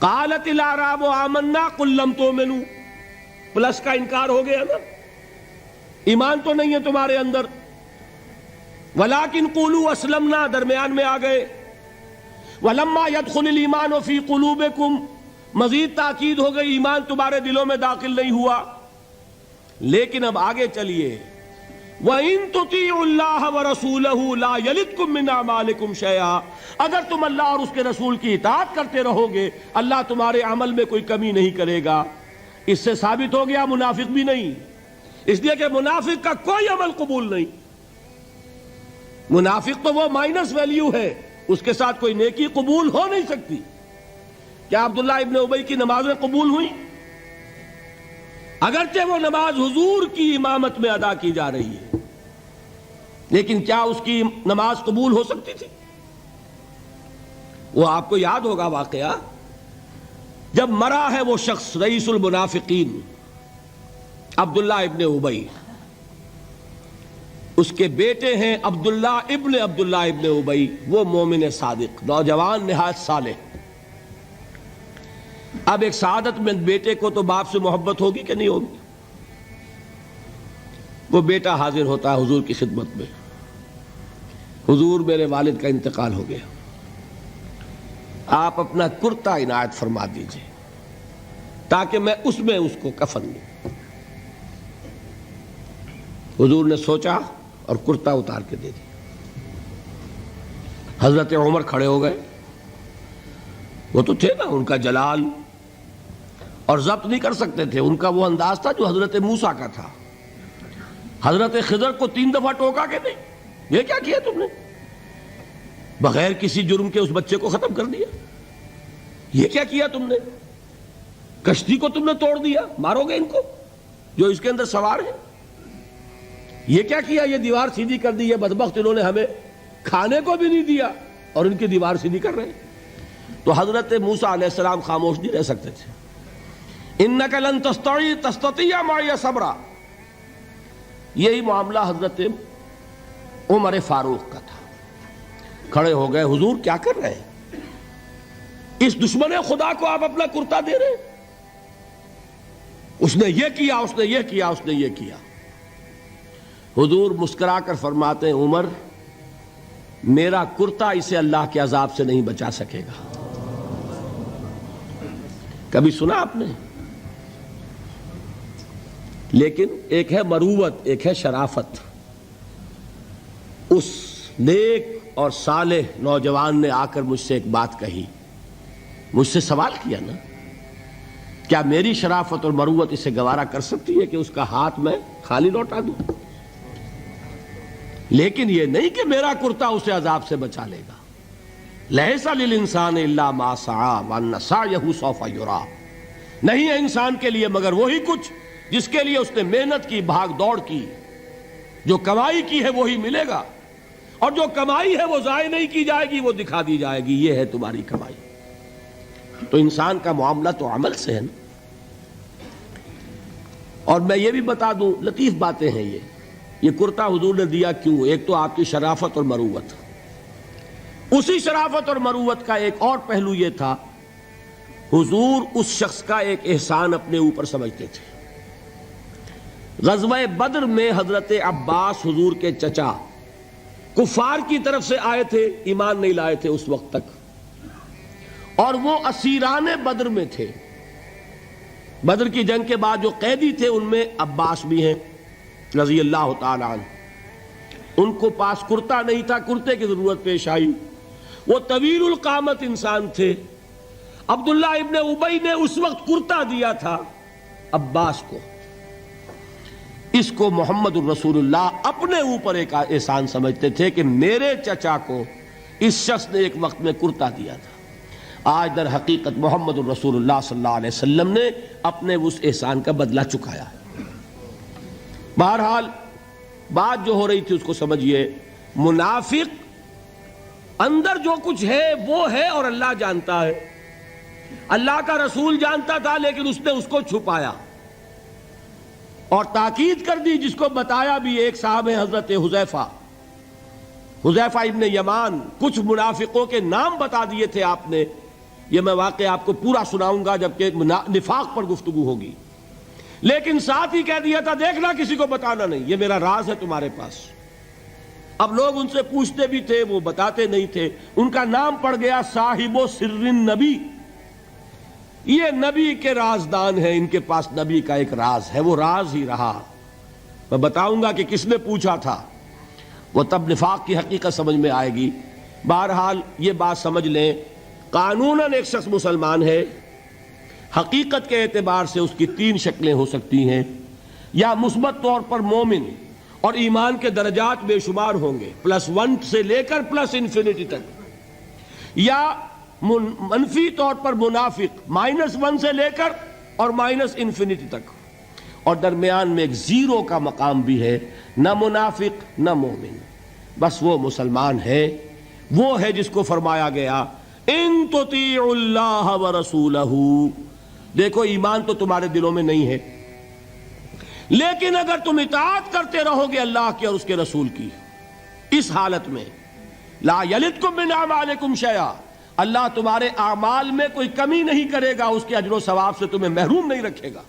قالت الاعراب آمنا قل لم تؤمنوا، پلس کا انکار ہو گیا نا، ایمان تو نہیں ہے تمہارے اندر. ولیکن قولوا اسلمنا، درمیان میں آ گئے. ولما يدخل الایمان فی قلوبکم، مزید تاکید ہو گئی ایمان تمہارے دلوں میں داخل نہیں ہوا. لیکن اب آگے چلیے، وَإِن تُطِيعُوا اللَّهَ وَرَسُولَهُ لَا يَلِدْكُم مِّنْ أَعْمَالِكُمْ شَيْئًا، اگر تم اللہ اور اس کے رسول کی اطاعت کرتے رہو گے اللہ تمہارے عمل میں کوئی کمی نہیں کرے گا. اس سے ثابت ہو گیا منافق بھی نہیں، اس لیے کہ منافق کا کوئی عمل قبول نہیں. منافق تو وہ مائنس ویلیو ہے، اس کے ساتھ کوئی نیکی قبول ہو نہیں سکتی. کیا عبداللہ ابن ابی کی نمازیں قبول ہوئیں؟ اگرچہ وہ نماز حضور کی امامت میں ادا کی جا رہی ہے، لیکن کیا اس کی نماز قبول ہو سکتی تھی؟ وہ آپ کو یاد ہوگا واقعہ، جب مرا ہے وہ شخص رئیس المنافقین عبداللہ ابن ابی، اس کے بیٹے ہیں عبداللہ ابن ابی، وہ مومن صادق، نوجوان نہایت صالح. اب ایک سعادت مند بیٹے کو تو باپ سے محبت ہوگی کہ نہیں ہوگی؟ وہ بیٹا حاضر ہوتا ہے حضور کی خدمت میں، حضور میرے والد کا انتقال ہو گیا، آپ اپنا کرتا عنایت فرما دیجئے تاکہ میں اس کو کفن دوں. حضور نے سوچا اور کرتا اتار کے دے دیا. حضرت عمر کھڑے ہو گئے، وہ تو تھے نا، ان کا جلال اور ضبط نہیں کر سکتے تھے، ان کا وہ انداز تھا جو حضرت موسیٰ کا تھا. حضرت خضر کو 3 دفعہ ٹوکا کہ نہیں، یہ کیا کیا تم نے؟ بغیر کسی جرم کے اس بچے کو ختم کر دیا. یہ کیا کیا تم نے؟ کشتی کو تم نے توڑ دیا، مارو گے ان کو جو اس کے اندر سوار ہیں. یہ کیا کیا؟ یہ دیوار سیدھی کر دی. یہ بدبخت انہوں نے ہمیں کھانے کو بھی نہیں دیا اور ان کی دیوار سیدھی کر رہے ہیں. تو حضرت موسیٰ علیہ السلام خاموش نہیں رہ سکتے تھے. انک لن تستطیع معی صبرا، یہی معاملہ حضرت عمر فاروق کا تھا. کھڑے ہو گئے، حضور کیا کر رہے ہیں؟ اس دشمن خدا کو آپ اپنا کرتا دے رہے ہیں؟ اس نے یہ کیا، اس نے یہ کیا، اس نے یہ کیا. حضور مسکرا کر فرماتے ہیں، عمر میرا کرتا اسے اللہ کے عذاب سے نہیں بچا سکے گا. کبھی سنا آپ نے؟ لیکن ایک ہے مروت، ایک ہے شرافت. اس نیک اور صالح نوجوان نے آ کر مجھ سے ایک بات کہی، مجھ سے سوال کیا نا، کیا میری شرافت اور مروت اسے گوارا کر سکتی ہے کہ اس کا ہاتھ میں خالی لوٹا دوں؟ لیکن یہ نہیں کہ میرا کرتا اسے عذاب سے بچا لے گا. لیس للانسان الا ما سعى وان سعيه سوف يرى، نہیں ہے انسان کے لیے مگر وہی کچھ جس کے لیے اس نے محنت کی، بھاگ دوڑ کی. جو کمائی کی ہے وہی ملے گا، اور جو کمائی ہے وہ ضائع نہیں کی جائے گی، وہ دکھا دی جائے گی. یہ ہے تمہاری کمائی. تو انسان کا معاملہ تو عمل سے ہے نا. اور میں یہ بھی بتا دوں، لطیف باتیں ہیں یہ کرتا حضور نے دیا کیوں؟ ایک تو آپ کی شرافت اور مروت. اسی شرافت اور مروت کا ایک اور پہلو یہ تھا، حضور اس شخص کا ایک احسان اپنے اوپر سمجھتے تھے. غزوہ بدر میں حضرت عباس حضور کے چچا کفار کی طرف سے آئے تھے، ایمان نہیں لائے تھے اس وقت تک، اور وہ اسیران بدر میں تھے. بدر کی جنگ کے بعد جو قیدی تھے ان میں عباس بھی ہیں رضی اللہ تعالی عنہ. ان کو پاس کرتا نہیں تھا، کرتے کی ضرورت پیش آئی. وہ طویل القامت انسان تھے. عبداللہ ابن ابی نے اس وقت کرتا دیا تھا عباس کو. اس کو محمد الرسول اللہ اپنے اوپر ایک احسان سمجھتے تھے کہ میرے چچا کو اس شخص نے ایک وقت میں کرتا دیا تھا. آج در حقیقت محمد الرسول اللہ صلی اللہ علیہ وسلم نے اپنے اس احسان کا بدلہ چکایا ہے. بہرحال بات جو ہو رہی تھی اس کو سمجھیے. منافق اندر جو کچھ ہے وہ ہے اور اللہ جانتا ہے. اللہ کا رسول جانتا تھا لیکن اس نے اس کو چھپایا اور تاکید کر دی، جس کو بتایا بھی. ایک صاحب ہیں حضرت حذیفہ ابن یمان، کچھ منافقوں کے نام بتا دیے تھے آپ نے یہ میں واقعہ آپ کو پورا سناؤں گا جبکہ نفاق پر گفتگو ہوگی، لیکن ساتھ ہی کہہ دیا تھا دیکھنا کسی کو بتانا نہیں، یہ میرا راز ہے تمہارے پاس۔ اب لوگ ان سے پوچھتے بھی تھے، وہ بتاتے نہیں تھے۔ ان کا نام پڑ گیا صاحب و سر نبی، یہ نبی کے رازدان ہیں، ان کے پاس نبی کا ایک راز ہے، وہ راز ہی رہا۔ میں بتاؤں گا کہ کس نے پوچھا تھا، وہ تب نفاق کی حقیقت سمجھ میں آئے گی۔ بہرحال یہ بات سمجھ لیں، قانوناً ایک شخص مسلمان ہے، حقیقت کے اعتبار سے اس کی 3 شکلیں ہو سکتی ہیں، یا مثبت طور پر مومن، اور ایمان کے درجات بے شمار ہوں گے، +1 سے لے کر +انفینٹی تک، یا منفی طور پر منافق، -1 سے لے کر اور -انفینٹی تک، اور درمیان میں ایک 0 کا مقام بھی ہے، نہ منافق نہ مومن، بس وہ مسلمان ہے، وہ ہے جس کو فرمایا گیا ان تطیعوا اللہ ورسولہ۔ دیکھو ایمان تو تمہارے دلوں میں نہیں ہے، لیکن اگر تم اطاعت کرتے رہو گے اللہ کی اور اس کے رسول کی، اس حالت میں لا یلدکم من اعمالکم شیئا، اللہ تمہارے اعمال میں کوئی کمی نہیں کرے گا، اس کے اجر و ثواب سے تمہیں محروم نہیں رکھے گا۔